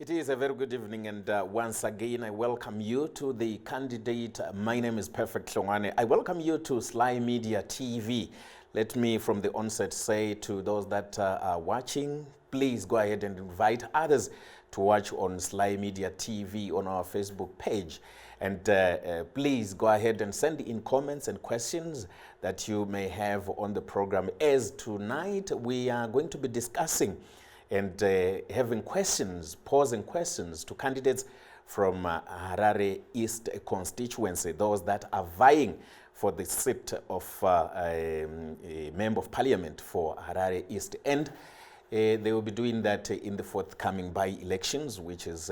It is a very good evening, and once again I welcome you to the candidate. My name is Perfect Hlongwane. I welcome you to SlyMedia TV. Let me from the onset say to those that are watching, please go ahead and invite others to watch on SlyMedia TV on our Facebook page. And please go ahead and send in comments and questions that you may have on the program, as tonight we are going to be discussing and having questions, posing questions to candidates from Harare East constituency, those that are vying for the seat of a Member of Parliament for Harare East. And they will be doing that in the forthcoming by-elections, which is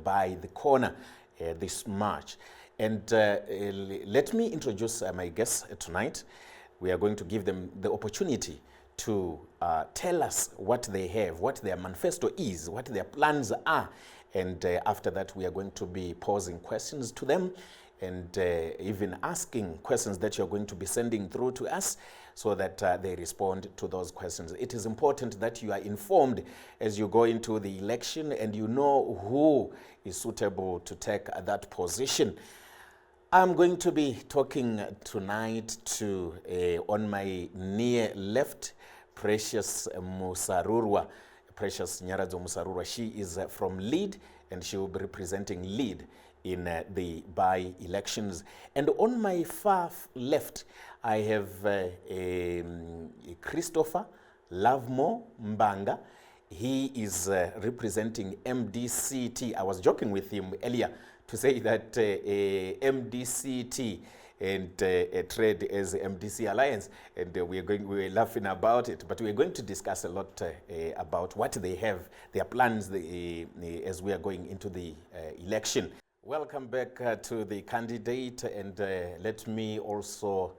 by the corner this March. And let me introduce my guests tonight. We are going to give them the opportunity to tell us what they have, what their manifesto is, what their plans are. And after that, we are going to be posing questions to them and even asking questions that you're going to be sending through to us so that they respond to those questions. It is important that you are informed as you go into the election and you know who is suitable to take that position. I'm going to be talking tonight to, on my near left, Precious Musarurwa. Precious Nyaradzo Musarurwa. She is from Lead, and she will be representing Lead in the by-elections. And on my far left, I have Christopher Lovemore Mbanga. He is representing MDCT. I was joking with him earlier to say that MDCT and trade as MDC Alliance, and we're laughing about it, but we're going to discuss a lot about what they have, their plans as we are going into the election. Welcome back to the candidate, and let me also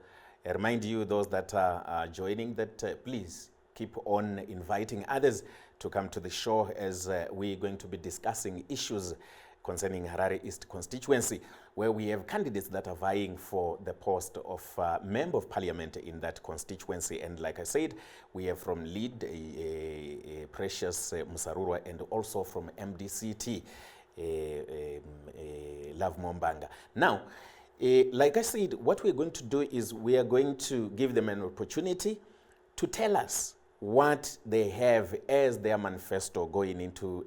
remind you, those that are joining, that please keep on inviting others to come to the show as we're going to be discussing issues concerning Harare East constituency, where we have candidates that are vying for the post of Member of Parliament in that constituency. And like I said, we have from Lead, Precious Musarurwa, and also from MDCT, Lovemore Mbanga. Now, like I said, what we're going to do is we are going to give them an opportunity to tell us what they have as their manifesto going into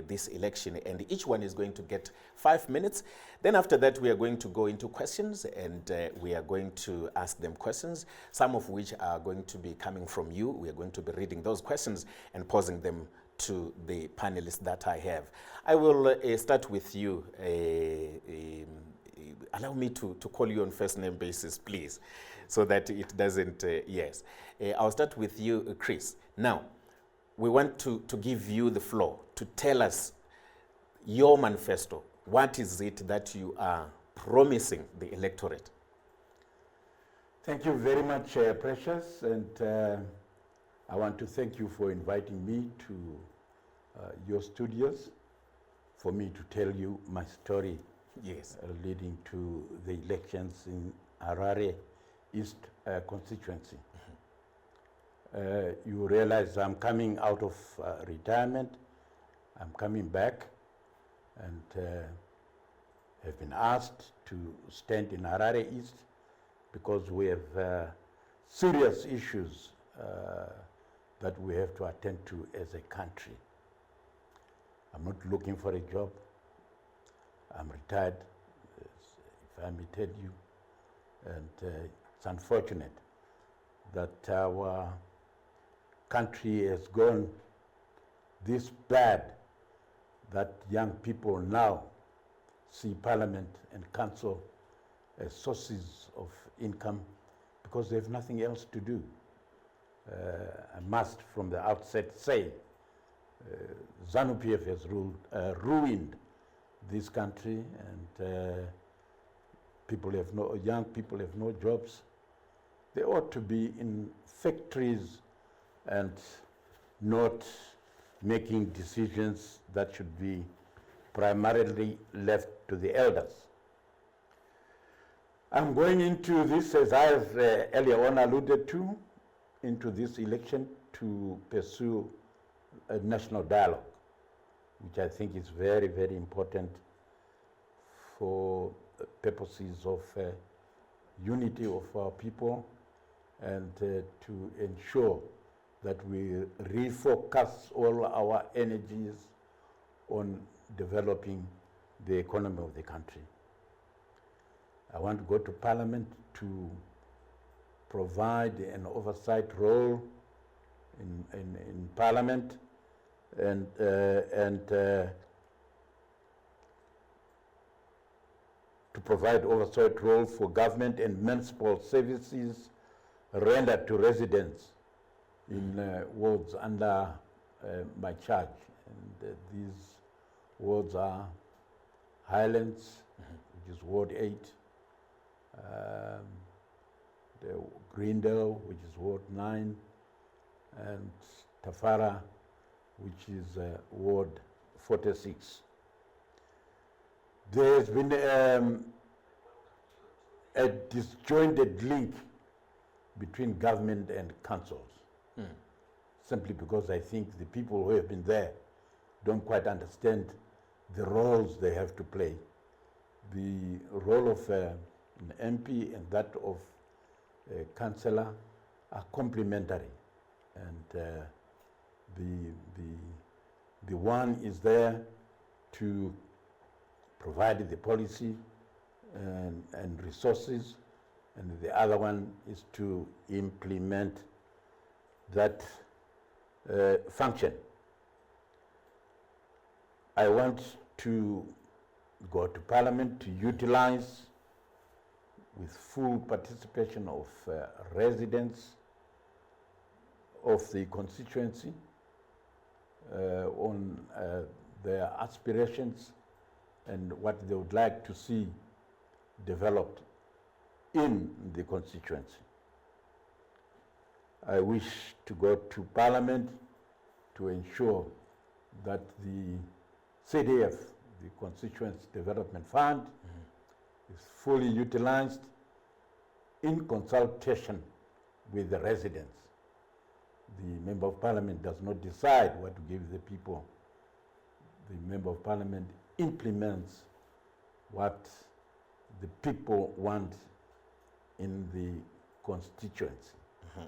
this election, and each one is going to get 5 minutes. Then after that, we are going to go into questions, and we are going to ask them questions, some of which are going to be coming from you. We are going to be reading those questions and posing them to the panelists that I have. I will start with you. Allow me to call you on first name basis, please, so that it doesn't, yes. I'll start with you, Chris. Now, we want to give you the floor to tell us your manifesto. What is it that you are promising the electorate? Thank you very much, Precious, and I want to thank you for inviting me to your studios for me to tell you my story. Yes. Leading to the elections in Harare East constituency. You realize I'm coming out of retirement. I'm coming back and have been asked to stand in Harare East because we have serious issues that we have to attend to as a country. I'm not looking for a job. I'm retired, if I may tell you, and it's unfortunate that our country has gone this bad that young people now see Parliament and Council as sources of income because they have nothing else to do. I must, from the outset, say ZANU-PF has ruined this country, and young people have no jobs. They ought to be in factories and not making decisions that should be primarily left to the elders. I'm going into this, as I have earlier on alluded to, into this election to pursue a national dialogue which I think is very, very important for purposes of unity of our people, and to ensure that we refocus all our energies on developing the economy of the country. I want to go to Parliament to provide an oversight role in Parliament, and to provide oversight role for government and municipal services rendered to residents in wards under my charge. And these wards are Highlands, which is Ward 8, the Greendale, which is Ward 9, and Tafara, which is Ward 46. There has been a disjointed link between government and councils, simply because I think the people who have been there don't quite understand the roles they have to play. The role of an MP and that of a councillor are complementary, and the one is there to provide the policy and resources, and the other one is to implement that function. I want to go to Parliament to utilize, with full participation of residents of the constituency, on their aspirations and what they would like to see developed in the constituency. I wish to go to Parliament to ensure that the CDF, the Constituency Development Fund, is fully utilized in consultation with the residents. The Member of Parliament does not decide what to give the people. The Member of Parliament implements what the people want in the constituency.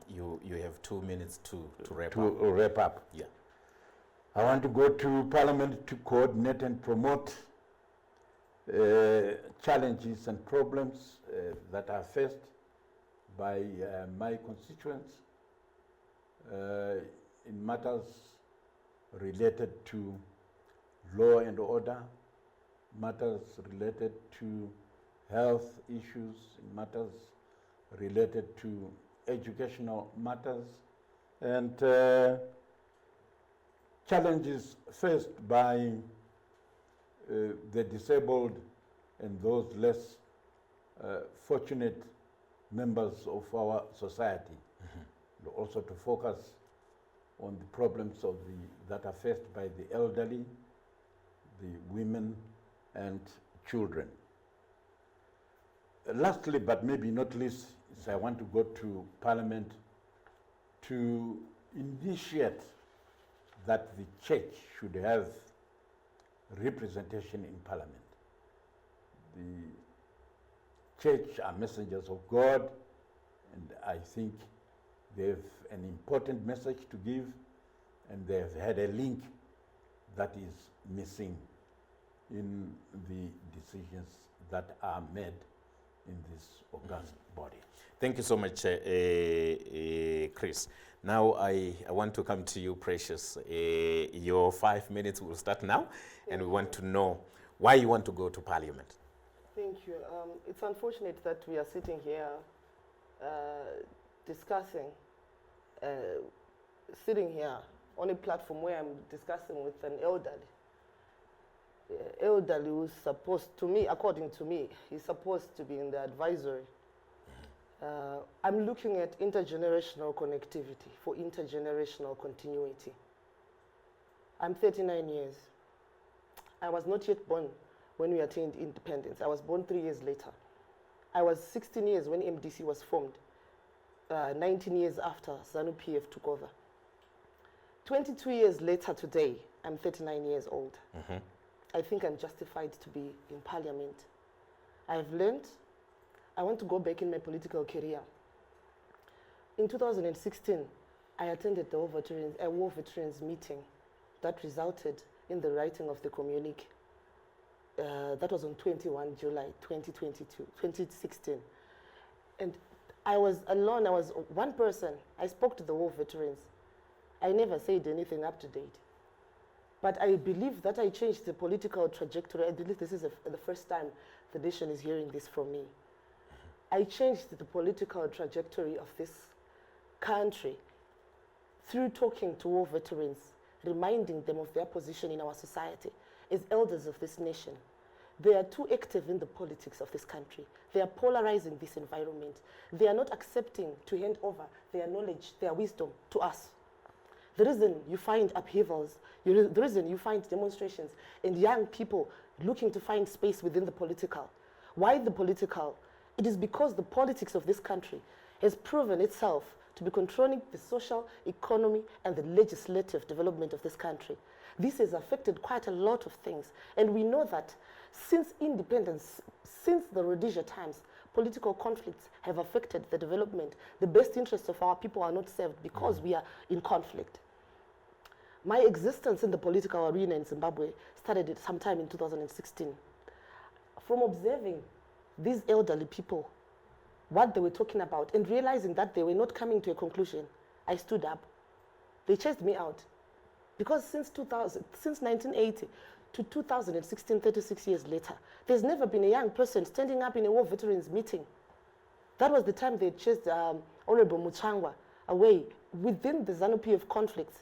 You have 2 minutes to wrap to up. wrap up. Yeah. I want to go to Parliament to coordinate and promote challenges and problems that are faced by my constituents in matters related to law and order, matters related to health issues, matters related to educational matters, and challenges faced by the disabled and those less fortunate members of our society. And also to focus on the problems of that are faced by the elderly, the women, and children. Lastly, but maybe not least, is I want to go to Parliament to initiate that the church should have representation in Parliament. The church are messengers of God, and I think they have an important message to give, and they have had a link that is missing in the decisions that are made in this august body. Thank you so much, Chris. Now I want to come to you, Precious. Your 5 minutes will start now, and we want to know why you want to go to Parliament. Thank you. It's unfortunate that we are sitting here sitting here on a platform where I'm discussing with an elderly who's supposed to me, according to me, he's supposed to be in the advisory. I'm looking at intergenerational connectivity for intergenerational continuity. I'm 39 years. I was not yet born when we attained independence. I was born 3 years later. I was 16 years when MDC was formed, 19 years after ZANU-PF took over. 22 years later today, I'm 39 years old. I think I'm justified to be in parliament. I've learned I want to go back in my political career. In 2016, I attended the war veterans meeting that resulted in the writing of the communique. That was on 21 July 2016. And I was alone, I was one person. I spoke to the war veterans. I never said anything up to date. But I believe that I changed the political trajectory. I believe this is the first time the nation is hearing this from me. I changed the political trajectory of this country through talking to war veterans, reminding them of their position in our society as elders of this nation. They are too active in the politics of this country. They are polarizing this environment. They are not accepting to hand over their knowledge, their wisdom to us. The reason you find upheavals, the reason you find demonstrations and young people looking to find space within the political. Why the political? It is because the politics of this country has proven itself to be controlling the social, economy, and the legislative development of this country. This has affected quite a lot of things. And we know that since independence, since the Rhodesia times, political conflicts have affected the development. The best interests of our people are not served because we are in conflict. My existence in the political arena in Zimbabwe started sometime in 2016. From observing these elderly people, what they were talking about, and realizing that they were not coming to a conclusion, I stood up. They chased me out. Because since 1980 to 2016, 36 years later, there's never been a young person standing up in a war veterans meeting. That was the time they chased Honorable Muchangwa away within the ZANU-PF conflicts,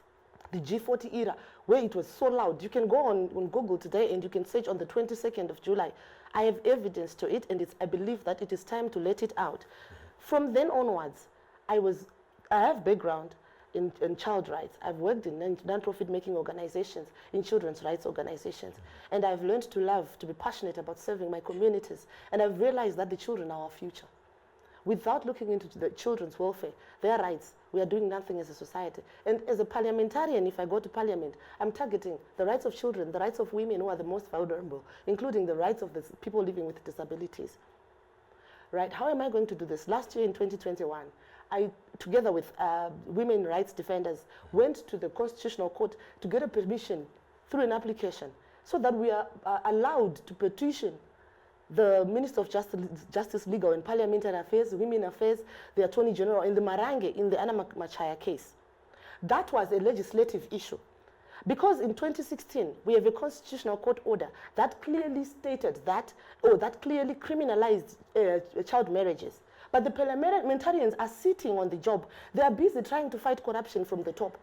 the G40 era, where it was so loud. You can go on Google today and you can search on the 22nd of July. I have evidence to it, and I believe that it is time to let it out. From then onwards, I have background in child rights. I've worked in non-profit making organizations, in children's rights organizations. And I've learned to love, to be passionate about serving my communities. And I've realized that the children are our future. Without looking into the children's welfare, their rights, we are doing nothing as a society. And as a parliamentarian, if I go to parliament, I'm targeting the rights of children, the rights of women who are the most vulnerable, including the rights of the people living with disabilities. Right? How am I going to do this? Last year in 2021, I, together with women rights defenders, went to the Constitutional Court to get a permission through an application so that we are allowed to petition the Minister of Justice, Legal and Parliamentary Affairs, Women Affairs, the Attorney General, and the Marange in the Anna Machaya case. That was a legislative issue. Because in 2016, we have a Constitutional Court order that clearly stated that, that clearly criminalized child marriages. But the parliamentarians are sitting on the job. They are busy trying to fight corruption from the top.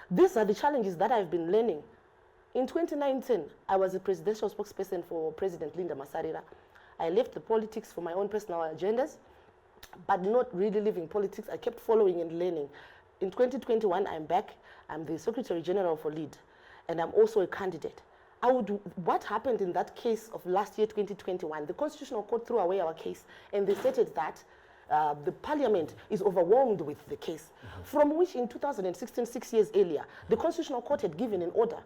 These are the challenges that I've been learning. In 2019, I was a presidential spokesperson for President Linda Masarira. I left the politics for my own personal agendas, but not really living politics. I kept following and learning. In 2021, I'm back. I'm the Secretary General for LEAD, and I'm also a candidate. What happened in that case of last year, 2021, the Constitutional Court threw away our case, and they stated that the Parliament is overwhelmed with the case, from which in 2016, 6 years earlier, the Constitutional Court had given an order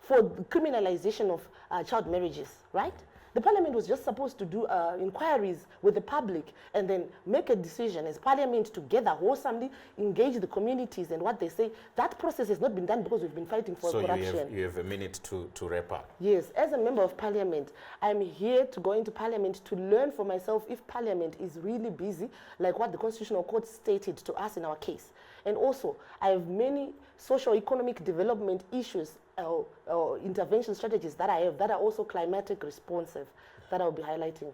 for the criminalization of child marriages, right? The Parliament was just supposed to do inquiries with the public and then make a decision as Parliament together, wholesomely engage the communities and what they say. That process has not been done because we've been fighting for corruption. So you have a minute to wrap up. Yes, as a member of Parliament, I'm here to go into Parliament to learn for myself if Parliament is really busy, like what the Constitutional Court stated to us in our case. And also, I have many socio-economic development issues or intervention strategies that I have that are also climatic responsive that I'll be highlighting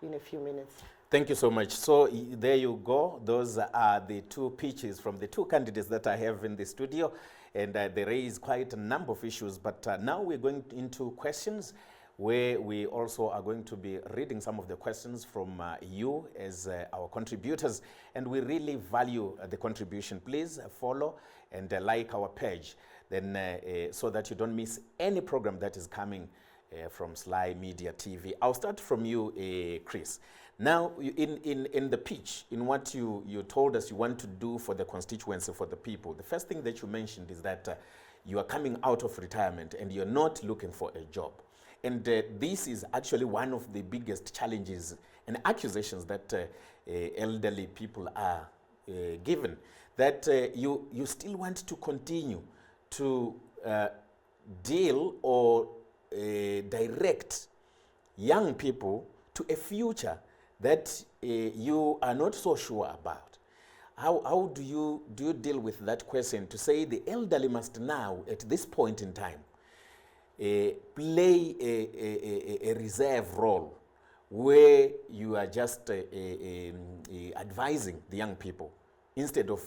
in a few minutes. Thank you so much. So there you go. Those are the two pitches from the two candidates that I have in the studio, and they raise quite a number of issues. But now we're going into questions, where we also are going to be reading some of the questions from you as our contributors, and we really value the contribution. Please follow and like our page, then so that you don't miss any program that is coming from SlyMedia TV. I'll start from you, Chris. Now, in the pitch, in what you told us you want to do for the constituency, for the people, the first thing that you mentioned is that you are coming out of retirement and you're not looking for a job. And this is actually one of the biggest challenges and accusations that elderly people are given, that you still want to continue to deal or direct young people to a future that you are not so sure about. How do you deal with that question to say the elderly must now, at this point in time, play a reserve role where you are just advising the young people instead of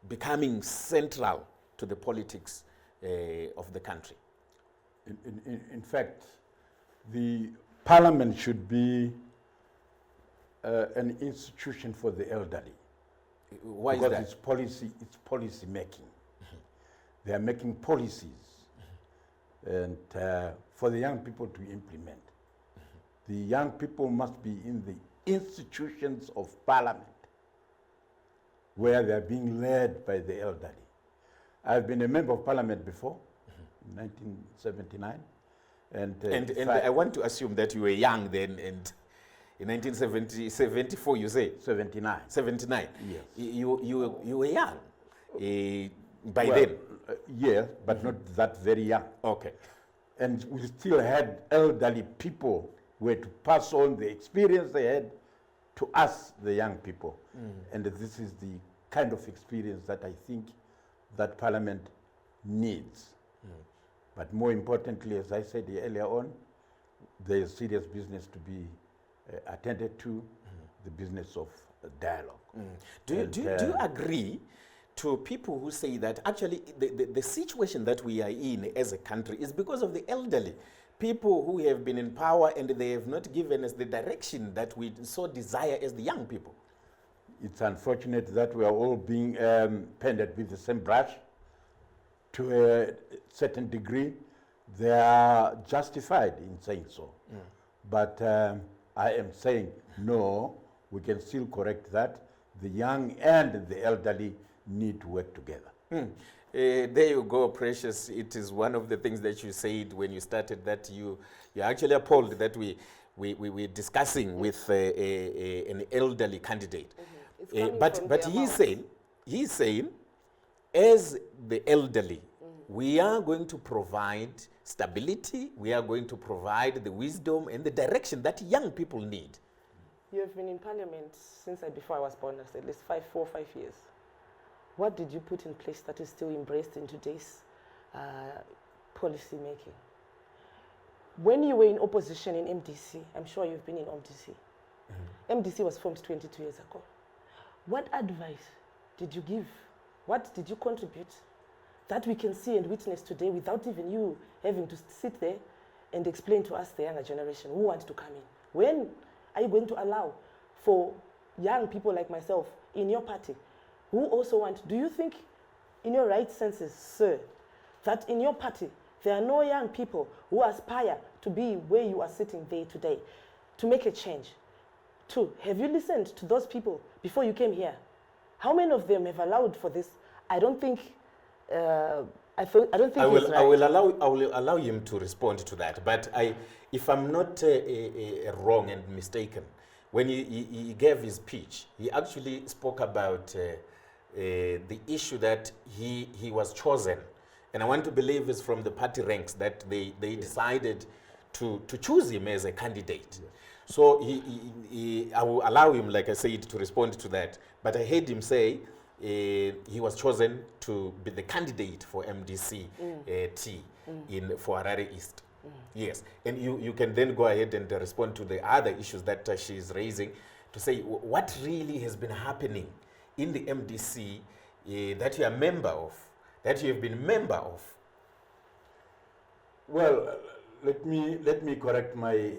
becoming central to the politics of the country? In fact, the parliament should be an institution for the elderly. Why is because that? It's policy making. They are making policies, and for the young people to implement. The young people must be in the institutions of parliament, where they are being led by the elderly. I've been a member of parliament before, in 1979. And I want to assume that you were young then, and in 1974 you say? 79. 79. Yes. You were young by Well, then? Yes, but not that very young. Okay. And we still had elderly people who were to pass on the experience they had to us, the young people. And this is the kind of experience that I think that parliament needs. But more importantly, as I said earlier on, there is serious business to be attended to, the business of dialogue. Do you agree to people who say that actually the situation that we are in as a country is because of the elderly? People who have been in power and they have not given us the direction that we so desire as the young people. It's unfortunate that we are all being painted with the same brush. To a certain degree, they are justified in saying so. But I am saying, no, we can still correct that. The young and the elderly need to work together. There you go, Precious. It is one of the things that you said when you started, that you're actually appalled that we're discussing with an elderly candidate. But he's saying, as the elderly, we are going to provide stability, we are going to provide the wisdom and the direction that young people need. You have been in parliament since before I was born, at least 4 or 5 years. What did you put in place that is still embraced in today's policy making? When you were in opposition in MDC, I'm sure you've been in MDC. MDC was formed 22 years ago. What advice did you give? What did you contribute that we can see and witness today without even you having to sit there and explain to us, the younger generation, who want to come in? When are you going to allow for young people like myself in your party who also want? Do you think in your right senses, sir, that in your party there are no young people who aspire to be where you are sitting there today, to make a change? 2, have you listened to those people before you came here? How many of them have allowed for this? I don't think I don't think I will, he's right. I will allow him to respond to that. But if I'm not wrong and mistaken, when he gave his speech, he actually spoke about the issue that he was chosen. And I want to believe it's from the party ranks that they decided to choose him as a candidate. So I will allow him, like I said, to respond to that. But I heard him say he was chosen to be the candidate for MDC for Harare East. Yes, and you can then go ahead and respond to the other issues that she's raising, to say what really has been happening in the MDC that you are member of, that you have been member of. Well, let me correct my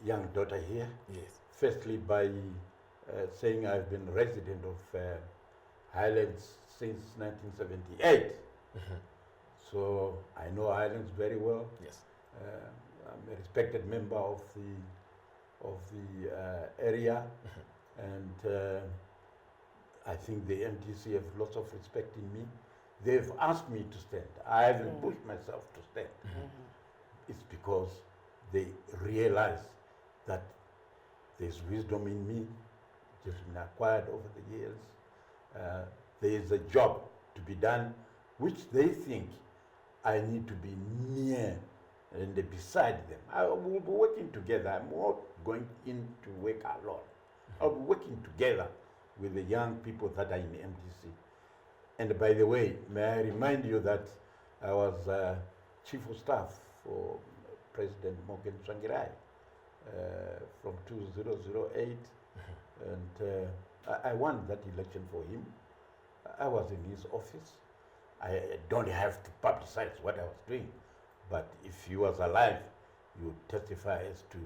young daughter here. Yes. Firstly, by saying I've been resident of Highlands since 1978. So I know Highlands very well. Yes. I'm a respected member of the area, and I think the MDC have lots of respect in me. They've asked me to stand. I haven't pushed myself to stand. It's because they realize that there's wisdom in me, just been acquired over the years. There is a job to be done, which they think I need to be near and beside them. I will be working together. I'm not going in to work alone. I'll be working together with the young people that are in the MDC. And by the way, may I remind you that I was Chief of Staff for President Morgan Tsvangirai from 2008, and I won that election for him. I was in his office. I don't have to publicize what I was doing, but if he was alive, he would testify as to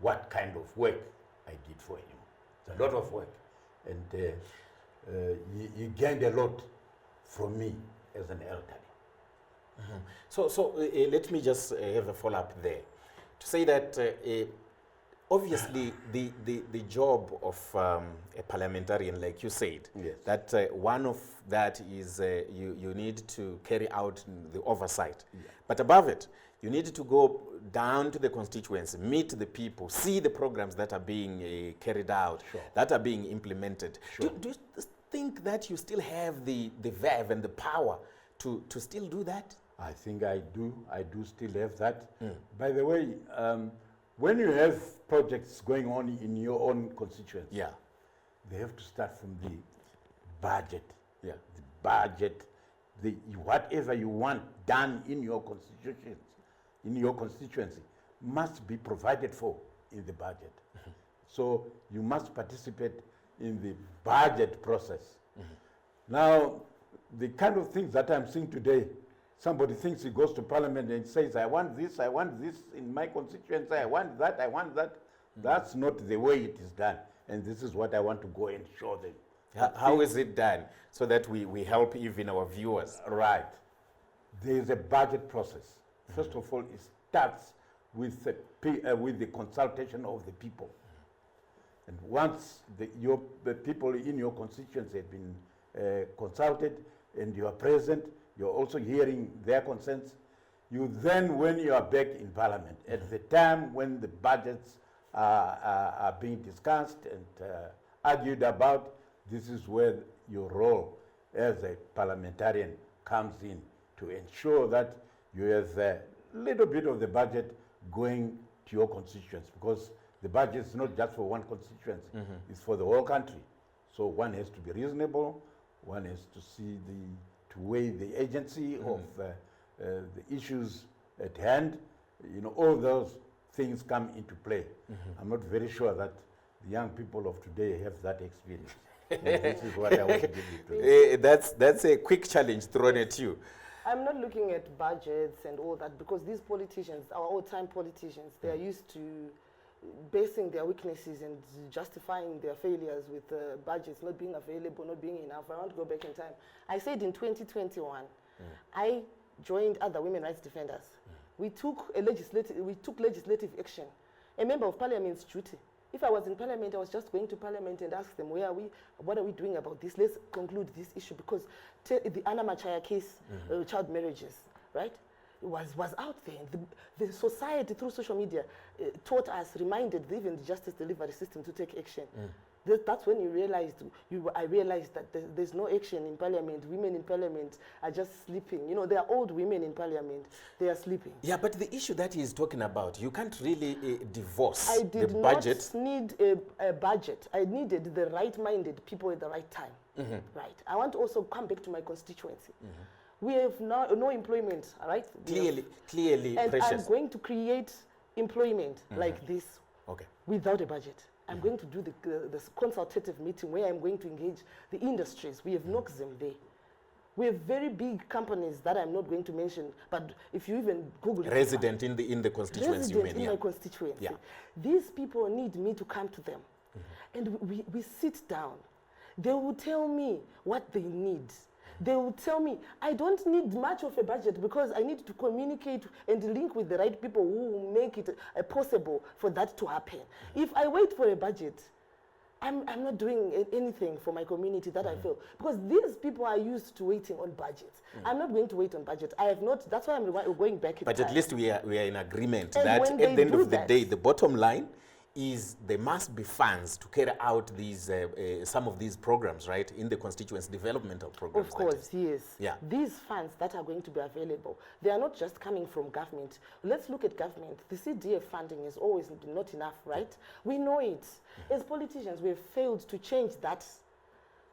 what kind of work I did for him. It's a lot of work, and he gained a lot from me as an elderly. So let me just have a follow-up there. To say that obviously the job of a parliamentarian, like you said, Yes. that one of that is you need to carry out the oversight. Yeah. But above it, you need to go down to the constituency, meet the people, see the programs that are being carried out, Sure. that are being implemented. Sure. Do you think that you still have the verve and the power to still do that? I think I do. I do still have that. By the way, when you have projects going on in your own constituency, Yeah. they have to start from the budget. Yeah. The budget, whatever you want done in your constituency, must be provided for in the budget. So you must participate in the budget process. Now, the kind of things that I'm seeing today, somebody thinks he goes to parliament and says, I want this in my constituency, I want that. That's not the way it is done. And this is what I want to go and show them. How is it done so that we help even our viewers? Right. There is a budget process. First of all, it starts with the consultation of the people. And once the people in your constituency have been consulted and you are present, you're also hearing their concerns. You then, when you are back in parliament, at the time when the budgets are being discussed and argued about, this is where your role as a parliamentarian comes in, to ensure that you have a little bit of the budget going to your constituents, because the budget is not just for one constituency, it's for the whole country. So one has to be reasonable, one has to see to weigh the agency of the issues at hand. You know, all those things come into play. I'm not very sure that the young people of today have that experience. And this is what I want to give you today. That's a quick challenge thrown at you. I'm not looking at budgets and all that, because these politicians, our old-time politicians, they are used to basing their weaknesses and justifying their failures with budgets not being available, not being enough. I want to go back in time. I said in 2021, I joined other women rights defenders. We took legislative action. A member of parliament's duty. If I was in parliament, I was just going to parliament and ask them, where are we? What are we doing about this? Let's conclude this issue, because the Anna Machaya case, child marriages, right? It was out there. The society, through social media, taught us, reminded even the justice delivery system to take action. That's when I realized that there's no action in parliament. Women in parliament are just sleeping. You know, there are old women in parliament. They are sleeping. Yeah, but the issue that he's talking about, you can't really divorce I the did budget. not need a budget. I needed the right-minded people at the right time. Right. I want to also come back to my constituency. We have no employment, all right? Clearly and precious. I'm going to create employment like this Okay. without a budget. I'm going to do the consultative meeting where I'm going to engage the industries. We have knocked them there. We have very big companies that I'm not going to mention, but if you even Google Resident in the constituency, you mean? in my constituency. Yeah. These people need me to come to them. And we sit down. They will tell me what they need. They will tell me, I don't need much of a budget because I need to communicate and link with the right people who will make it possible for that to happen. If I wait for a budget, I'm not doing anything for my community that I feel. Because these people are used to waiting on budgets. I'm not going to wait on budget. I have not, that's why I'm going back in But time. at least we are in agreement And that when at they the end do of the that- day, the bottom line is there must be funds to carry out these some of these programs, right, in the constituency developmental programs. Of course, yes. Yeah. These funds that are going to be available, they are not just coming from government. Let's look at government. The CDF funding is always not enough, right? We know it. As politicians, we have failed to change that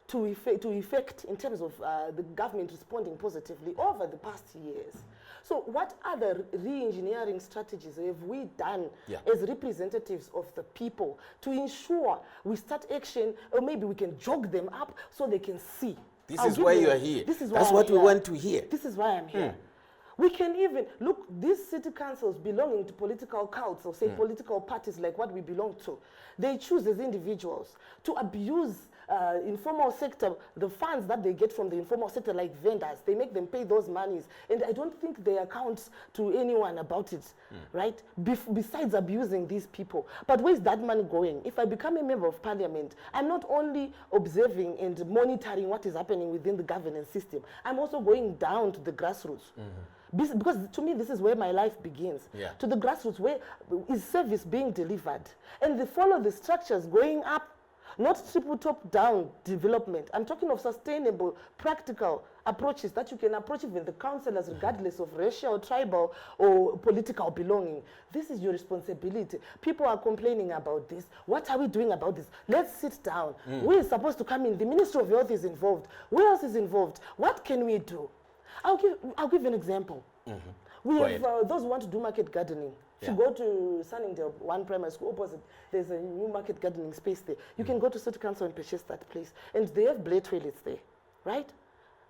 to effect in terms of the government responding positively over the past years. So what other re-engineering strategies have we done as representatives of the people to ensure we start action, or maybe we can jog them up so they can see? This is why you are here. That's what we want to hear. This is why I'm here. We can even, look, these city councils belonging to political cults or say political parties like what we belong to, they choose as individuals to abuse informal sector, the funds that they get from the informal sector like vendors, they make them pay those monies. And I don't think they account to anyone about it, right? Besides abusing these people. But where is that money going? If I become a member of parliament, I'm not only observing and monitoring what is happening within the governance system, I'm also going down to the grassroots. Because to me, this is where my life begins. To the grassroots, where is service being delivered? And they follow the structures going up, not triple top-down development. I'm talking of sustainable, practical approaches that you can approach even the councillors regardless of racial, tribal, or political belonging. This is your responsibility. People are complaining about this. What are we doing about this? Let's sit down. We're supposed to come in. The Ministry of Health is involved. Who else is involved? What can we do? I'll give an example. We have those who want to do market gardening. If you go to Sunningdale, one primary school opposite, there's a new market gardening space there. You can go to City Council and purchase that place. And they have blade toilets there, right?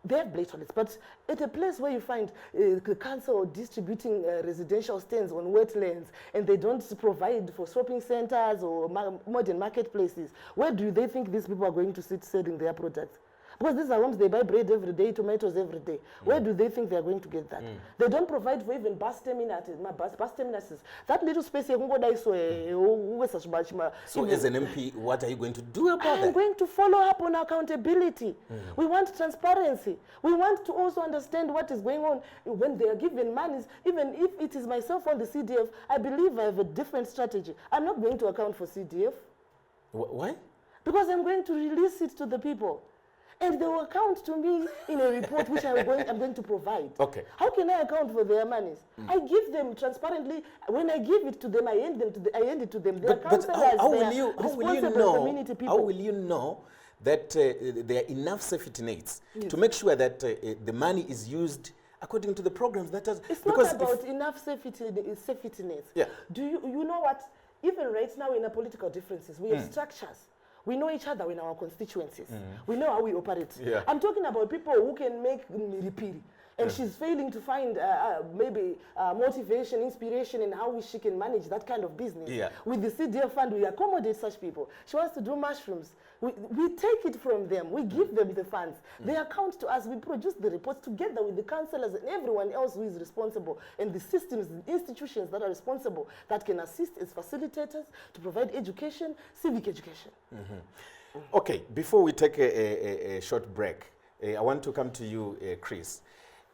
They have blade toilets. But at a place where you find the council distributing residential stands on wetlands, and they don't provide for shopping centers or modern marketplaces, where do they think these people are going to sit selling their products? Because these are homes, they buy bread every day, tomatoes every day. Where do they think they are going to get that? They don't provide for even bus terminuses. That little space, so as an MP, what are you going to do about that? I'm going to follow up on accountability. We want transparency. We want to also understand what is going on when they are given monies. Even if it is myself on the CDF, I believe I have a different strategy. I'm not going to account for CDF. Why? Because I'm going to release it to the people. And they will account to me in a report which I'm going to provide. Okay. How can I account for their monies? I give them transparently. When I give it to them, I hand it to them. They are councillors. How will you know that there are enough safety nets to make sure that the money is used according to the programs that has? It's not about enough safety nets. Yeah. You know what? Even right now in our political differences, we have structures. We know each other in our constituencies. We know how we operate. I'm talking about people who can make miripiri. And she's failing to find maybe motivation, inspiration in how she can manage that kind of business. With the CDF fund, we accommodate such people. She wants to do mushrooms. We take it from them. We give them the funds. They account to us. We produce the reports together with the councillors and everyone else who is responsible, and the systems, the institutions that are responsible, that can assist as facilitators to provide education, civic education. Okay, before we take a short break, I want to come to you, Chris.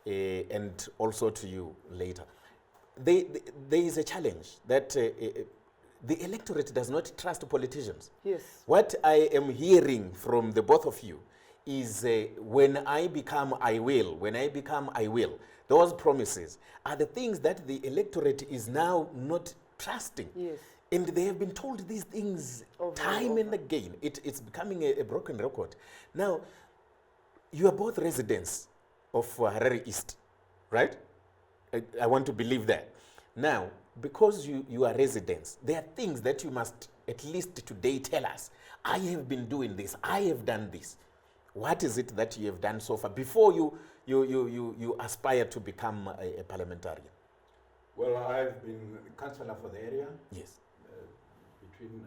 And also to you later. There is a challenge that the electorate does not trust politicians. Yes. What I am hearing from the both of you is when I become, I will. When I become, I will. Those promises are the things that the electorate is now not trusting. Yes. And they have been told these things time and again. It's becoming a broken record. Now, you are both residents of Harare East, right? I want to believe that. Now, because you are residents, there are things that you must at least today tell us. I have been doing this. I have done this. What is it that you have done so far before you aspire to become a parliamentarian? Well, I've been councillor for the area. Yes. Between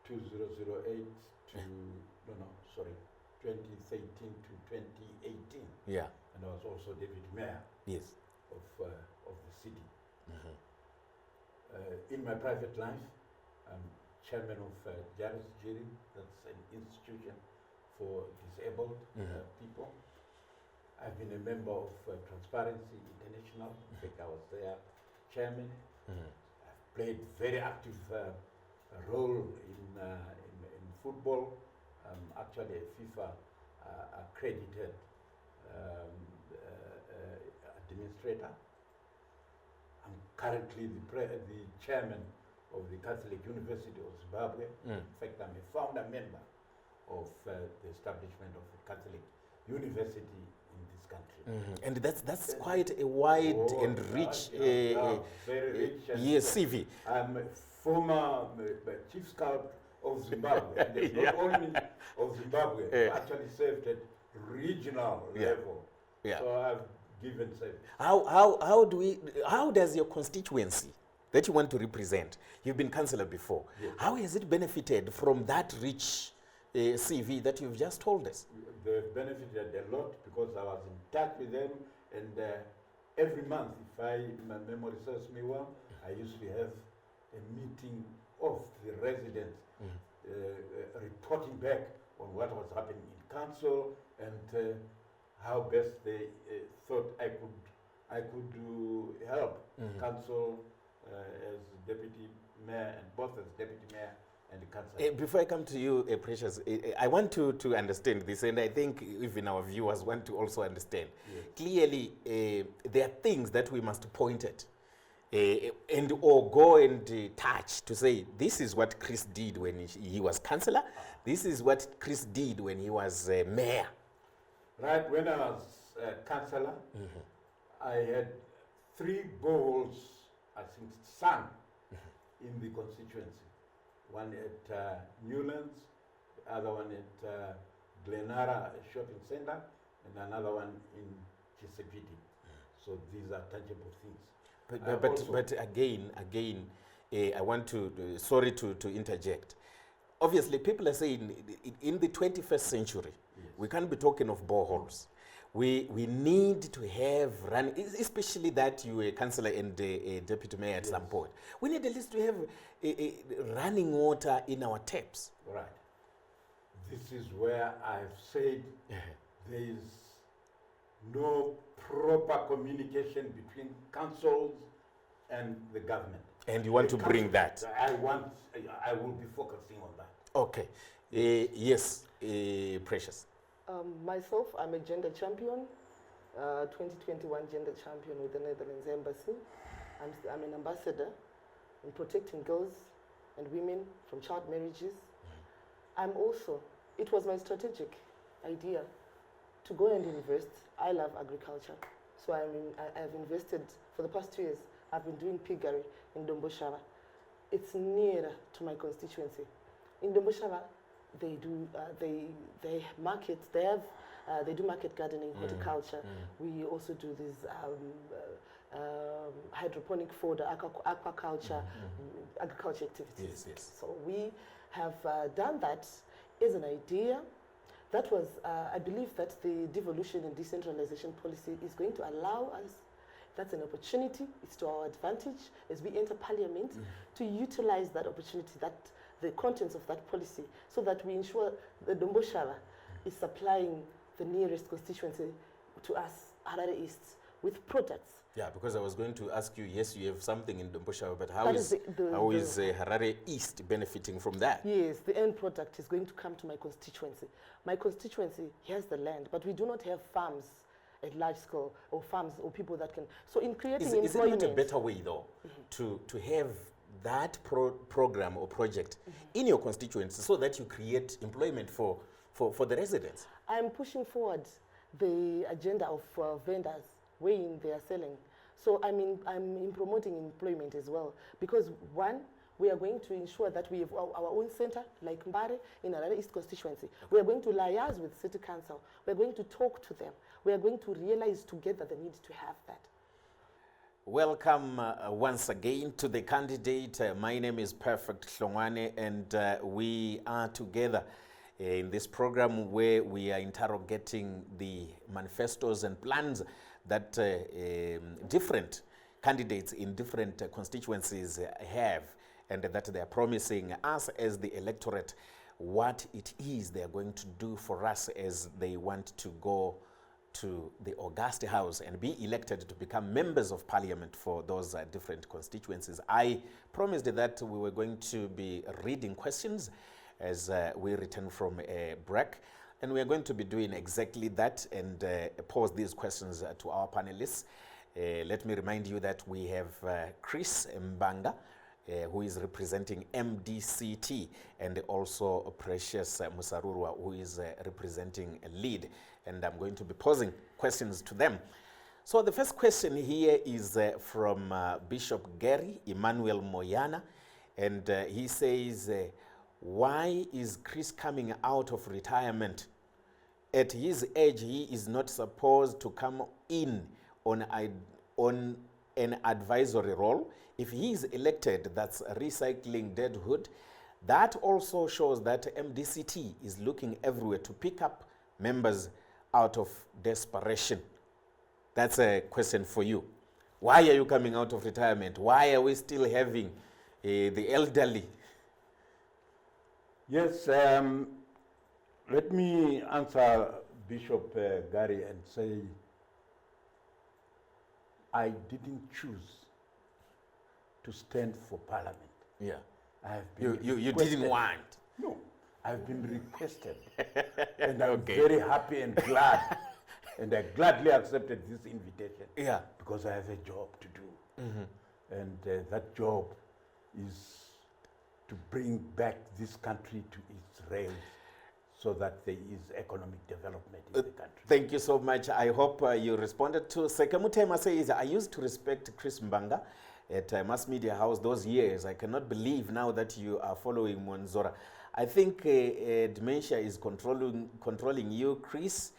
2008 to 2013 to 2018. Yeah. And I was also deputy mayor Yes. of the city. In my private life, I'm chairman of Jaris Jiri, that's an institution for disabled people. I've been a member of Transparency International. In fact, I was their chairman. I've played very active role in football. I'm actually a FIFA accredited administrator. I'm currently the chairman of the Catholic University of Zimbabwe. In fact, I'm a founder member of the establishment of the Catholic University in this country. And that's quite a wide and rich, very rich. yes, CV. I'm a former chief scout of Zimbabwe, and not only of Zimbabwe, I actually served at regional level. Yeah. So I've given service. How does your constituency that you want to represent, you've been councillor before, how has it benefited from that rich CV that you've just told us? They've benefited a lot because I was in touch with them, and every month, if my memory serves me well, I used to have a meeting of the residents reporting back on what was happening in council and how best they thought I could help council as deputy mayor, and both as deputy mayor and the council. Before I come to you, Precious, I want to understand this, and I think even our viewers want to also understand. Clearly, there are things that we must point at and or go and touch to say, this is what Chris did when he was councillor, this is what Chris did when he was mayor. Right, when I was councillor, I had 3 boreholes, I think, sunk in the constituency. One at Newlands, the other one at Glenara Shopping Center, and another one in Chisepiti. So these are tangible things. But again, I want to, sorry to interject. Obviously, people are saying in the 21st century, we can't be talking of boreholes. We need to have especially that you were councillor and a deputy mayor at some point. We need at least to have running water in our taps. Right. This is where I've said there is no proper communication between councils and the government. And you want to bring that? I will be focusing on that. Okay. Yes, Precious. Myself, I'm a gender champion, 2021 gender champion with the Netherlands Embassy. I'm an ambassador in protecting girls and women from child marriages. I'm also, it was my strategic idea to go and invest. I love agriculture, so I've invested for the past 2 years. I've been doing piggery in Domboshava. It's near to my constituency. In Domboshava, they do they market. They do market gardening, horticulture. We also do this hydroponic fodder, aquaculture, agriculture activities. Yes. So we have done that as an idea. That was, I believe that the devolution and decentralization policy is going to allow us, that's an opportunity, it's to our advantage as we enter parliament to utilize that opportunity, the contents of that policy, so that we ensure the Domboshava is supplying the nearest constituency to us, Harare East, with products. Yeah, because I was going to ask you, yes, you have something in Domboshava, but how is Harare East benefiting from that? Yes, the end product is going to come to my constituency. My constituency has the land, but we do not have farms at large scale, or farms, or people that can. So in creating employment. Is it not a better way, though, to have that program or project in your constituency so that you create employment for the residents? I'm pushing forward the agenda of vendors weighing they are selling. So I'm in promoting employment as well, because one, we are going to ensure that we have our own center, like Mbare, in Harare East constituency. We are going to liaise with City Council. We are going to talk to them. We are going to realize together the need to have that. Welcome once again to the candidate. My name is Perfect Hlongwane, and we are together in this program where we are interrogating the manifestos and plans that different candidates in different constituencies have, and that they are promising us as the electorate what it is they are going to do for us as they want to go to the august house and be elected to become members of parliament for those different constituencies. I promised that we were going to be reading questions as we return from a break, and we are going to be doing exactly that and pose these questions to our panelists. Let me remind you that we have Chris Mbanga, who is representing MDCT, and also Precious Musarurwa, who is representing LEAD. And I'm going to be posing questions to them. So the first question here is from Bishop Gary Emmanuel Moyana, and he says, why is Chris coming out of retirement? At his age, he is not supposed to come in on an advisory role. If he is elected, that's recycling deadwood. That also shows that MDCT is looking everywhere to pick up members out of desperation. That's a question for you. Why are you coming out of retirement? Why are we still having the elderly? Yes, let me answer Bishop Gary and say, I didn't choose to stand for parliament. Yeah. I have been You didn't want. No, I've been requested. And I'm very happy and glad. And I gladly accepted this invitation. Yeah. Because I have a job to do. And that job is to bring back this country to its rails so that there is economic development in the country. Thank you so much. I hope you responded to Sekemutema says, I used to respect Chris Mbanga at Mass Media House those years. I cannot believe now that you are following Monzora. I think dementia is controlling you, Chris.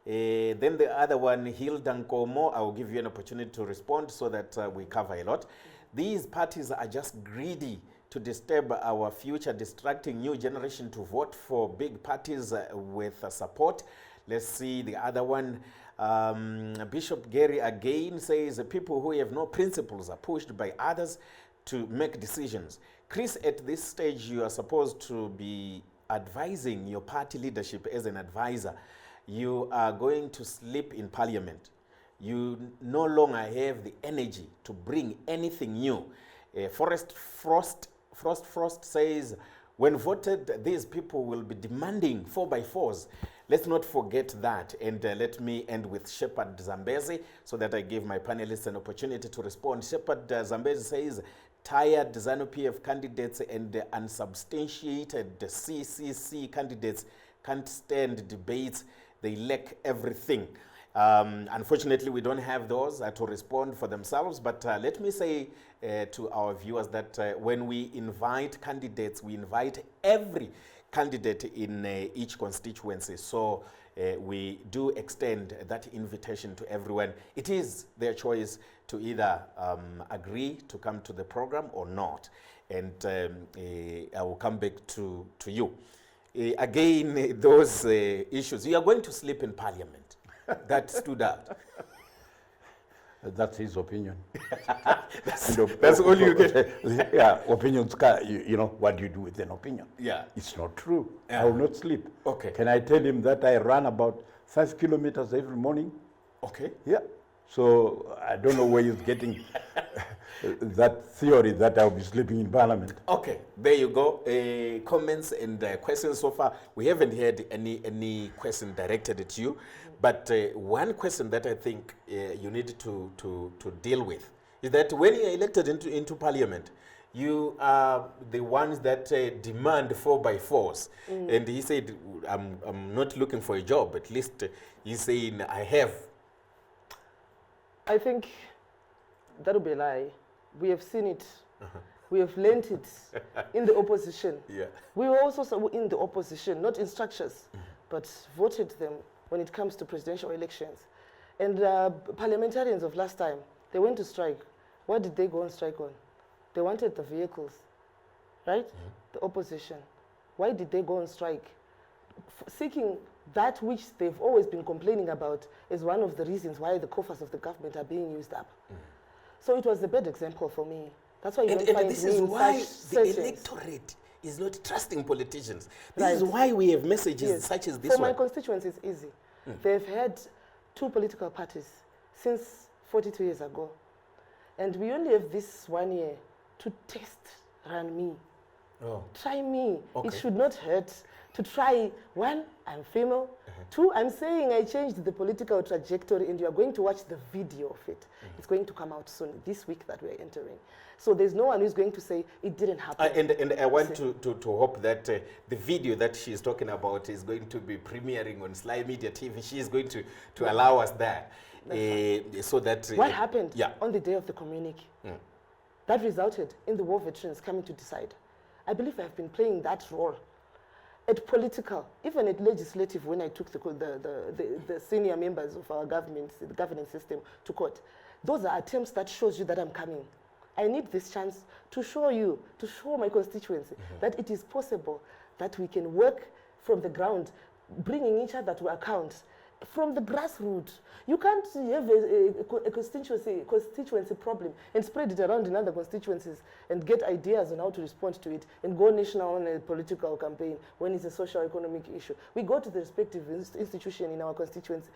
Then the other one, Hilda Nkomo, I will give you an opportunity to respond so that we cover a lot. These parties are just greedy to disturb our future, distracting new generation to vote for big parties with support. Let's see the other one. Bishop Gary again says, people who have no principles are pushed by others to make decisions. Chris, at this stage, you are supposed to be advising your party leadership as an advisor. You are going to sleep in parliament. You no longer have the energy to bring anything new. Frost says, when voted, these people will be demanding 4x4s. Let's not forget that. And let me end with Shepard Zambezi so that I give my panelists an opportunity to respond. Shepard Zambezi says, tired ZANU-PF candidates and unsubstantiated CCC candidates can't stand debates. They lack everything. Unfortunately, we don't have those to respond for themselves, but let me say to our viewers that when we invite candidates, we invite every candidate in each constituency. So we do extend that invitation to everyone. It is their choice to either agree to come to the program or not. And I will come back to you. Again, those issues. You are going to sleep in parliament. That stood out. That's his opinion. That's all you get. Yeah, opinions, you know, what do you do with an opinion? Yeah. It's not true. Yeah. I will not sleep. Okay. Can I tell him that I run about 5 kilometers every morning? Okay. Yeah. So I don't know where he's getting that theory that I'll be sleeping in parliament. Okay, there you go. Comments and questions so far. We haven't had any question directed at you, but one question that I think you need to deal with is that when you are elected into parliament, you are the ones that demand 4x4s. And he said, I'm not looking for a job. At least he's saying, I have. I think that would be a lie. We have seen it. We have learned it in the opposition. Yeah. We were also in the opposition, not in structures, but voted them when it comes to presidential elections. And parliamentarians of last time, they went to strike. What did they go on strike on? They wanted the vehicles, right? The opposition. Why did they go on strike? seeking that which they've always been complaining about is one of the reasons why the coffers of the government are being used up. So it was a bad example for me. That's why you don't find this me is in why such the settings. electorate is not trusting politicians. This Right. is why we have messages Yes. such as this For one. my constituents, it's easy. They've had 2 political parties since 42 years ago. And we only have this 1 year to run me. Oh. Try me. Okay. It should not hurt to try. 1, I'm female. 2, I'm saying I changed the political trajectory, and you are going to watch the video of it. It's going to come out soon, this week that we're entering. So there's no one who's going to say it didn't happen. And I want to hope that the video that she's talking about is going to be premiering on SlyMedia TV. She is going to allow us that. So that... What happened Yeah. on the day of the communique? That resulted in the war veterans coming to decide. I believe I've been playing that role at political, even at legislative, when I took the senior members of our government, the governance system, to court. Those are attempts that shows you that I'm coming. I need this chance to show you, to show my constituency, that it is possible that we can work from the ground, bringing each other to account, from the grassroots. You can't have a constituency problem and spread it around in other constituencies and get ideas on how to respond to it and go national on a political campaign when it's a social economic issue. We go to the respective institution in our constituency.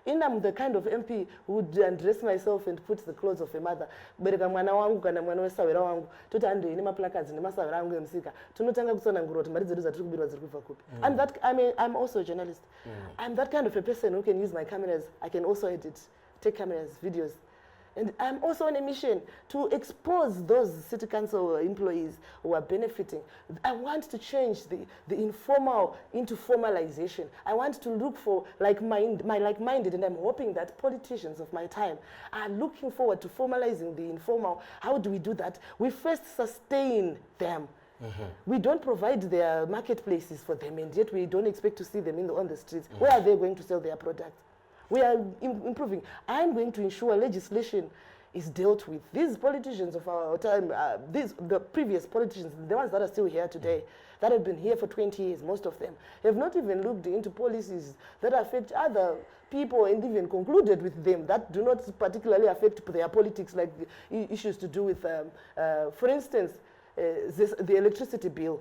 I'm the kind of MP who would undress myself and put the clothes of a mother. Bereka mwana wangu kana mwana wesawera wangu. Toti ande ine maplakazi nemasawera wangu emsika. Tunotanga kusona nguroti mari dzedu dzatiri kubirwa dziri kubva kupi. I'm also a journalist. I'm that kind of a person who can use my cameras. I can also edit, take cameras, videos. And I'm also on a mission to expose those city council employees who are benefiting. I want to change the informal into formalization. I want to look for like-minded, and I'm hoping that politicians of my time are looking forward to formalizing the informal. How do we do that? We first sustain them. We don't provide their marketplaces for them, and yet we don't expect to see them on the streets. Where are they going to sell their products? We are improving. I'm going to ensure legislation is dealt with. These politicians of our time, the previous politicians, the ones that are still here today, that have been here for 20 years, most of them, have not even looked into policies that affect other people and even concluded with them that do not particularly affect their politics, like the issues to do with, for instance, the electricity bill.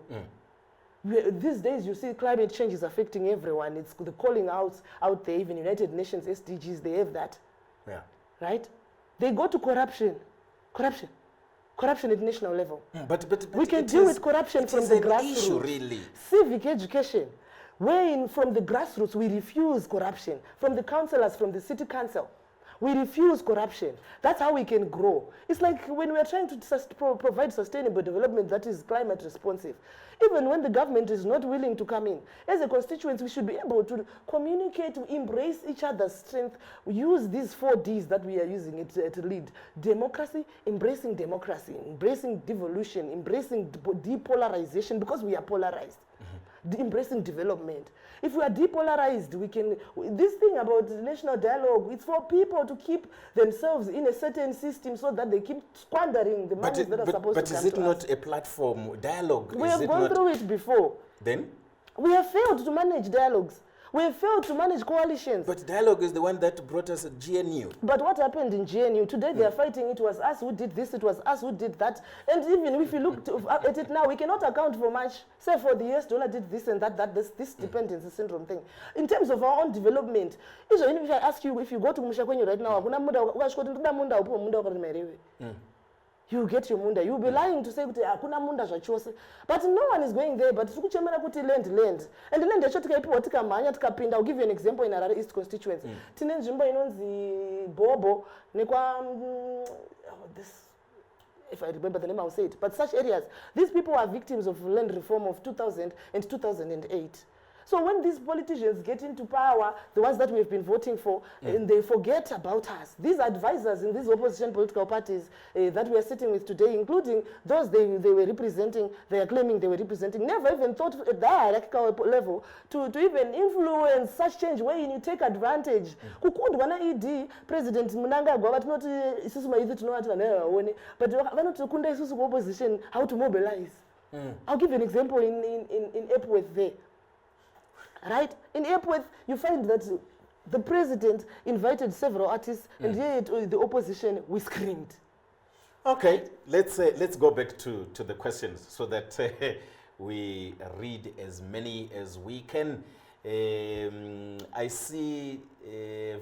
These days, you see climate change is affecting everyone. It's the calling out there, even United Nations SDGs, they have that. Yeah. Right? They go to corruption at national level. But we can deal with corruption from the grassroots. Issue, really. Civic education, wherein from the grassroots we refuse corruption. From the councillors, from the city council, we refuse corruption. That's how we can grow. It's like when we are trying to provide sustainable development that is climate responsive. Even when the government is not willing to come in, as a constituent, we should be able to communicate, to embrace each other's strength, use these 4 Ds that we are using at lead. Democracy, embracing devolution, embracing depolarization, because we are polarized. Embracing development. If we are depolarized, we can. This thing about national dialogue, it's for people to keep themselves in a certain system so that they keep squandering the money that are supposed to come to us. But is it not a platform dialogue? We have gone through it before. Then? We have failed to manage dialogues. We have failed to manage coalitions. But dialogue is the one that brought us at GNU. But what happened in GNU? Today they are fighting, it was us who did this, it was us who did that. And even if you look at it now, we cannot account for much. Say for the US dollar did this and that, this dependency syndrome thing. In terms of our own development, even if I ask you, if you go to Mushakwenyu right now, you get your munda. You'll be lying to say kuti hakuna munda zvachose. But no one is going there. But tikuchemera kuti land. And the land yacho tikaipiwa tikamhanya tikapinda. I'll give you an example in Harare East constituency. Tine nzvimbo inonzi Bobo nekwa this, if I remember the name I'll say it. But such areas, these people are victims of land reform of 2000 and 2008. So when these politicians get into power, the ones that we've been voting for, and they forget about us. These advisors in these opposition political parties that we are sitting with today, including those they were representing, they are claiming they were representing, never even thought at that hierarchical level to even influence such change wherein you take advantage. Kukundwana ED, President Mnangagwa, but not isusu maithi tinowati vanhu but vanoti kunda isusu opposition how to mobilize. I'll give you an example in Epworth there. Right? In Epworth, you find that the president invited several artists, and yet the opposition, we screamed. Okay, let's go back to the questions so that we read as many as we can. I see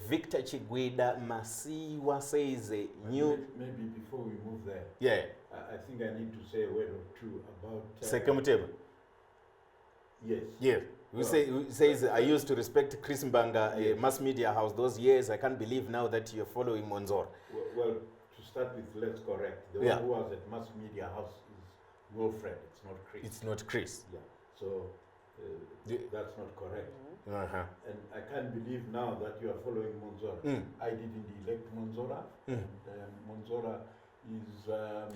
Victor Chigwida Masiwa says new. Maybe before we move there, Yeah. I think I need to say a word or two about. Sekamuteba. Yes. Yeah. Who says, I used to respect Chris Mbanga, mass media house, those years. I can't believe now that you're following Monzor. Well, to start with, let's correct. The one who was at mass media house is Wilfred. It's not Chris. It's not Chris. Yeah. So that's not correct. Uh-huh. And I can't believe now that you are following Monzora. I didn't elect Monzora. And Monzora is.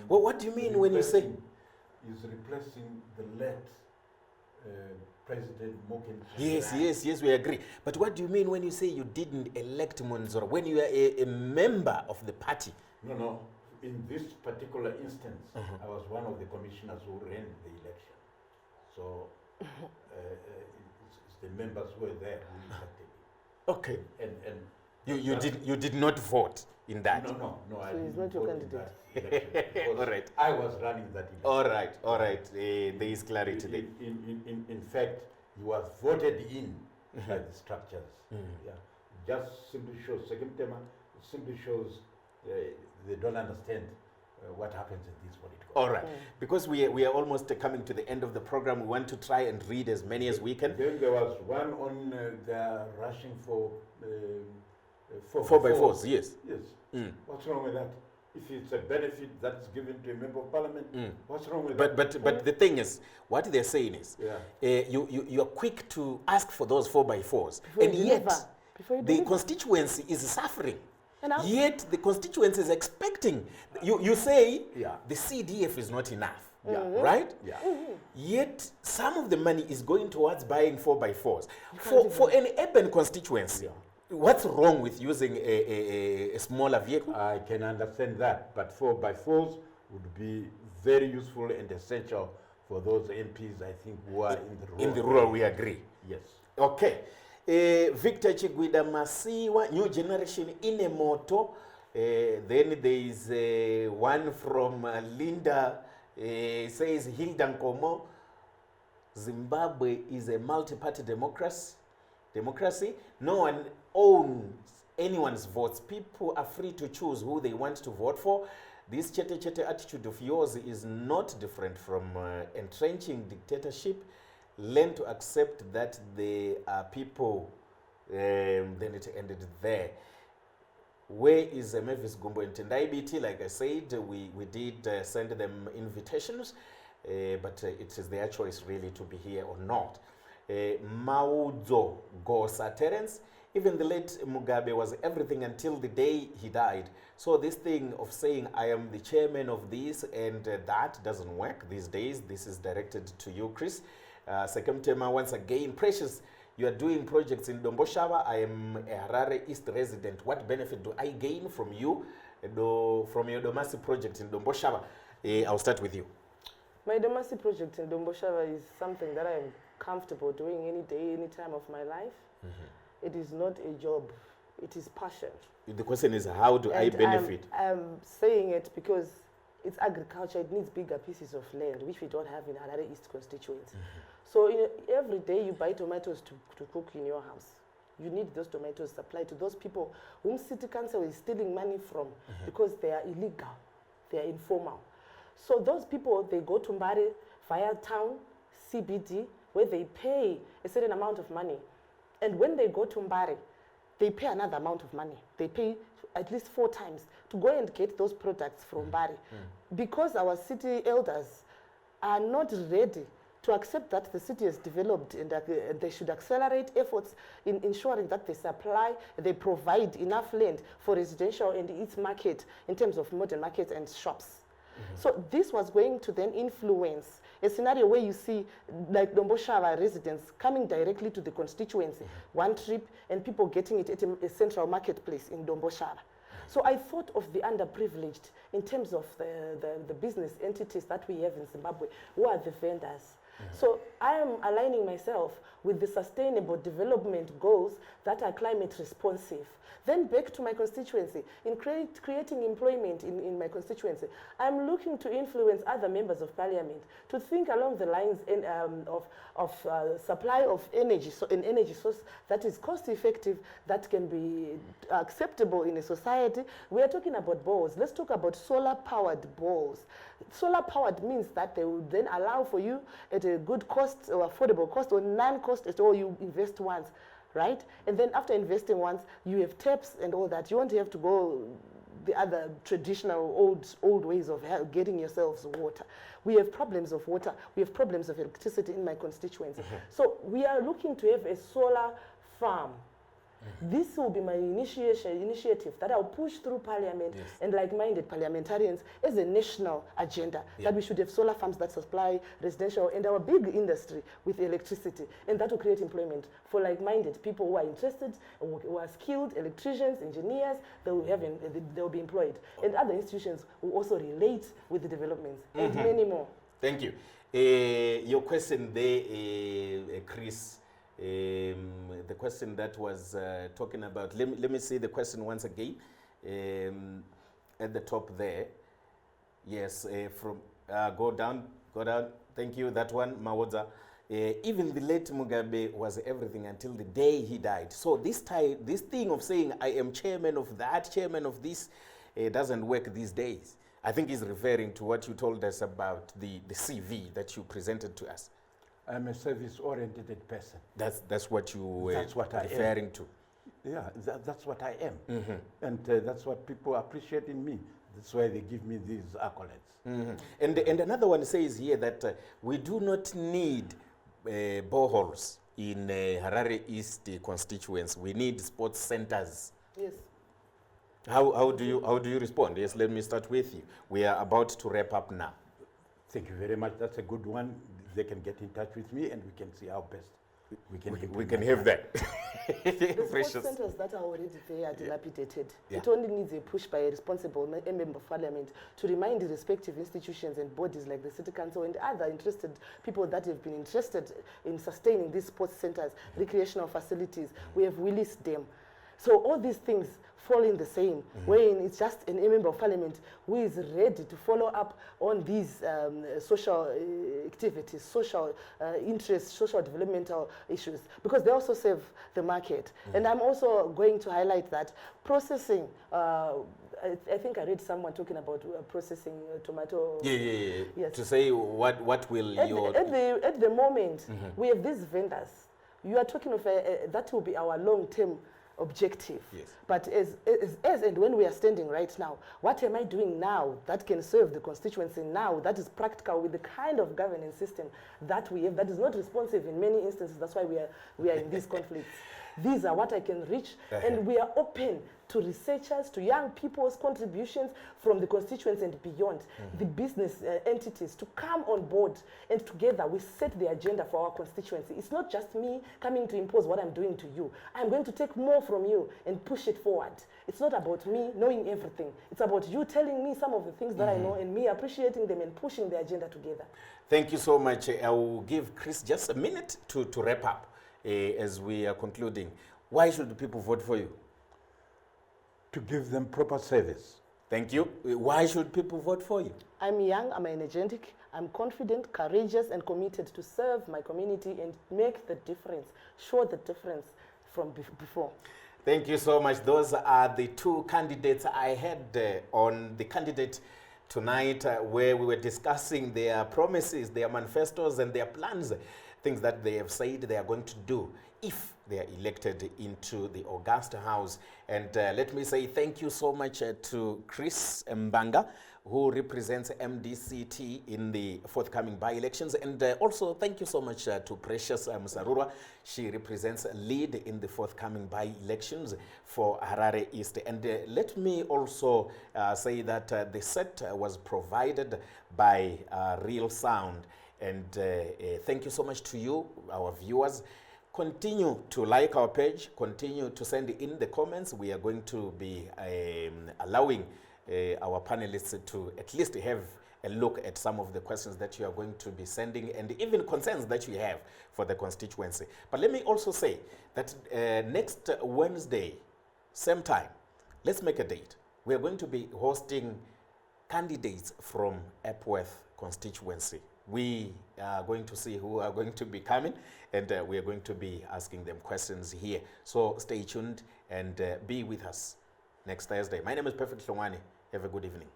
Well, what do you mean when you say? Is replacing the late President Moken. Yes, we agree. But what do you mean when you say you didn't elect Monzora? When you are a member of the party? No. In this particular instance, I was one of the commissioners who ran the election. So it's the members who were there who elected me. Okay. And you did not vote in that? No. I So he's didn't not your vote in candidate. that election because All right. I was running that election. All right. There is clarity there. In fact, he was voted in by the structures. Yeah. Just simply shows, second tema, simply shows they don't understand what happens in this political. All right. Because we are almost coming to the end of the program, we want to try and read as many as we can. Then there was one on the rushing for 4x4s, yes. Yes. What's wrong with that? If it's a benefit that's given to a member of parliament, what's wrong with that? But the thing is, what they're saying is, you are quick to ask for those 4x4s, and yet the constituency is suffering. Yet the constituency is expecting. You say the CDF is not enough, right? Yeah. Yet some of the money is going towards buying 4x4s. For an urban constituency, what's wrong with using a smaller vehicle? I can understand that, but 4x4s would be very useful and essential for those MPs, I think, who are in the rural. In the rural, we agree. Yes. Okay. Victor Chigwida Masiwa, new generation in a moto. Then there is one from Linda, says Hilda Nkomo, Zimbabwe is a multi-party democracy. No one owns anyone's votes. People are free to choose who they want to vote for. This chete attitude of yours is not different from entrenching dictatorship. Learn to accept that there are people, then it ended there. Where is Mavis Gumbo and Tendai BT? Like I said, we did send them invitations, but it is their choice really to be here or not. Maudzo Gosa Terence, even the late Mugabe was everything until the day he died. So this thing of saying I am the chairman of this and that doesn't work these days. This is directed to you, Chris. Sekamtema, once again, Precious, you are doing projects in Domboshava. I am a Harare East resident. What benefit do I gain from you, from your Domasi project in Domboshava? I'll start with you. My Domasi project in Domboshava is something that I am comfortable doing any day, any time of my life. It is not a job. It is passion. The question is, how do I benefit? I'm saying it because it's agriculture. It needs bigger pieces of land, which we don't have in Harare East constituency. So every day you buy tomatoes to cook in your house. You need those tomatoes supplied to those people whom city council is stealing money from because they are illegal, they are informal. So those people, they go to Mbare via town, CBD, where they pay a certain amount of money. And when they go to Mbare, they pay another amount of money. They pay at least 4 times to go and get those products from Mbare. Because our city elders are not ready to accept that the city has developed and that they should accelerate efforts in ensuring that they supply, they provide enough land for residential and its market in terms of modern markets and shops. So this was going to then influence a scenario where you see like Domboshava residents coming directly to the constituency, one trip, and people getting it at a central marketplace in Domboshava. So I thought of the underprivileged in terms of the business entities that we have in Zimbabwe. Who are the vendors? So I am aligning myself with the sustainable development goals that are climate responsive. Then back to my constituency, in creating employment in my constituency, I'm looking to influence other members of parliament to think along the lines of supply of energy, so an energy source that is cost effective, that can be acceptable in a society. We are talking about balls. Let's talk about solar powered balls. Solar powered means that they will then allow for you at a good cost or affordable cost or non-cost at all. You invest once, right? And then after investing once, you have taps and all that. You won't have to go the other traditional old ways of getting yourselves water. We have problems of water. We have problems of electricity in my constituency. So we are looking to have a solar farm. This will be my initiative that I'll push through parliament and like-minded parliamentarians as a national agenda, that we should have solar farms that supply residential and our big industry with electricity, and that will create employment for like-minded people who are interested, who are skilled, electricians, engineers. They will be employed, and other institutions will also relate with the developments and many more. Thank you. Your question there, Chris. The question that was talking about, let me see the question once again, at the top there. Yes, go down, thank you, that one, Mawoza. Even the late Mugabe was everything until the day he died. So this thing of saying I am chairman of that, chairman of this, doesn't work these days. I think he's referring to what you told us about the CV that you presented to us. I'm a service-oriented person. That's what you were referring to. Yeah, that's what I am. And that's what people appreciate in me. That's why they give me these accolades. And another one says here that we do not need boreholes in Harare East constituents. We need sports centers. Yes. How do you respond? Yes, let me start with you. We are about to wrap up now. Thank you very much. That's a good one. They can get in touch with me and we can see how best we can have that. The sports centers that are already there are dilapidated. It only needs a push by a responsible member of parliament to remind the respective institutions and bodies like the City Council and other interested people that have been interested in sustaining these sports centers, recreational facilities. We have released them. So all these things fall in the same, wherein it's just a member of parliament who is ready to follow up on these social activities, social interests, social developmental issues, because they also serve the market. And I'm also going to highlight that processing, I think I read someone talking about processing tomato. Yes. To say what will at the moment, we have these vendors. You are talking of that will be our long-term objective. But as and when we are standing right now, what am I doing now that can serve the constituency now, that is practical with the kind of governance system that we have, that is not responsive in many instances? That's why we are in these conflicts. These are what I can reach, and we are open to researchers, to young people's contributions from the constituents and beyond, the business entities to come on board, and together we set the agenda for our constituency. It's not just me coming to impose what I'm doing to you. I'm going to take more from you and push it forward. It's not about me knowing everything. It's about you telling me some of the things that I know and me appreciating them and pushing the agenda together. Thank you so much. I will give Chris just a minute to wrap up as we are concluding. Why should people vote for you? To give them proper service. Thank you. Why should people vote for you? I'm young, I'm energetic, I'm confident, courageous, and committed to serve my community and make the difference, show the difference from before. Thank you so much. Those are the two candidates I had on the candidate tonight, where we were discussing their promises, their manifestos, and their plans, things that they have said they are going to do if they are elected into the August House. And let me say thank you so much to Chris Mbanga, who represents MDCT in the forthcoming by-elections. And also thank you so much to Precious Musarura. She represents LEAD in the forthcoming by-elections for Harare East. And let me also say that the set was provided by Real Sound. And thank you so much to you, our viewers. Continue to like our page, continue to send in the comments. We are going to be allowing our panelists to at least have a look at some of the questions that you are going to be sending and even concerns that you have for the constituency. But let me also say that next Wednesday, same time, let's make a date. We are going to be hosting candidates from Epworth constituency. We are going to see who are going to be coming, and we are going to be asking them questions here. So stay tuned and be with us next Thursday. My name is Perfect Hlongwane. Have a good evening.